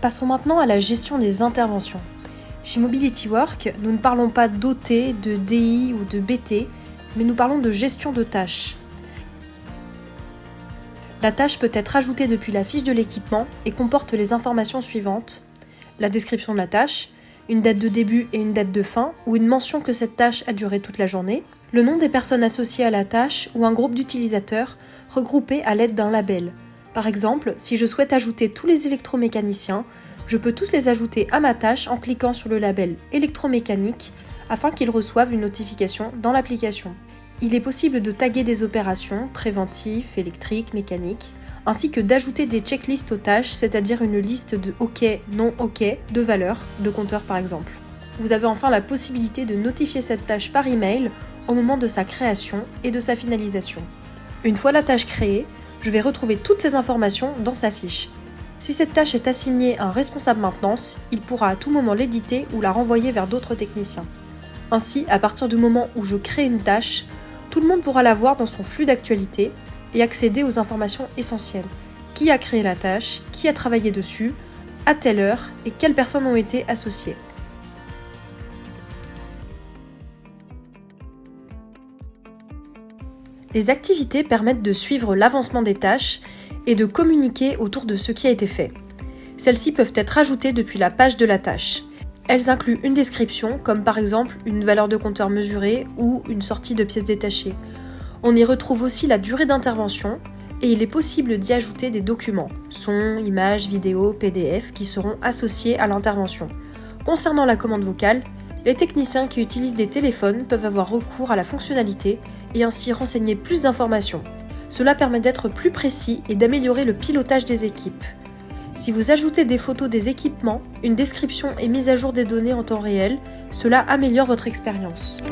Passons maintenant à la gestion des interventions. Chez Mobility Work, nous ne parlons pas d'OT, de DI ou de BT, mais nous parlons de gestion de tâches. La tâche peut être ajoutée depuis la fiche de l'équipement et comporte les informations suivantes: la description de la tâche, une date de début et une date de fin, ou une mention que cette tâche a duré toute la journée, le nom des personnes associées à la tâche ou un groupe d'utilisateurs regroupés à l'aide d'un label. Par exemple, si je souhaite ajouter tous les électromécaniciens, je peux tous les ajouter à ma tâche en cliquant sur le label électromécanique afin qu'ils reçoivent une notification dans l'application. Il est possible de taguer des opérations, préventifs, électriques, mécaniques, ainsi que d'ajouter des checklists aux tâches, c'est-à-dire une liste de OK, non OK, de valeurs, de compteurs par exemple. Vous avez enfin la possibilité de notifier cette tâche par email au moment de sa création et de sa finalisation. Une fois la tâche créée, je vais retrouver toutes ces informations dans sa fiche. Si cette tâche est assignée à un responsable maintenance, il pourra à tout moment l'éditer ou la renvoyer vers d'autres techniciens. Ainsi, à partir du moment où je crée une tâche, tout le monde pourra la voir dans son flux d'actualité et accéder aux informations essentielles. Qui a créé la tâche, qui a travaillé dessus, à telle heure et quelles personnes ont été associées. Les activités permettent de suivre l'avancement des tâches et de communiquer autour de ce qui a été fait. Celles-ci peuvent être ajoutées depuis la page de la tâche. Elles incluent une description, comme par exemple une valeur de compteur mesurée ou une sortie de pièces détachées. On y retrouve aussi la durée d'intervention et il est possible d'y ajouter des documents, sons, images, vidéos, PDF qui seront associés à l'intervention. Concernant la commande vocale, les techniciens qui utilisent des téléphones peuvent avoir recours à la fonctionnalité et ainsi renseigner plus d'informations. Cela permet d'être plus précis et d'améliorer le pilotage des équipes. Si vous ajoutez des photos des équipements, une description et mise à jour des données en temps réel, cela améliore votre expérience.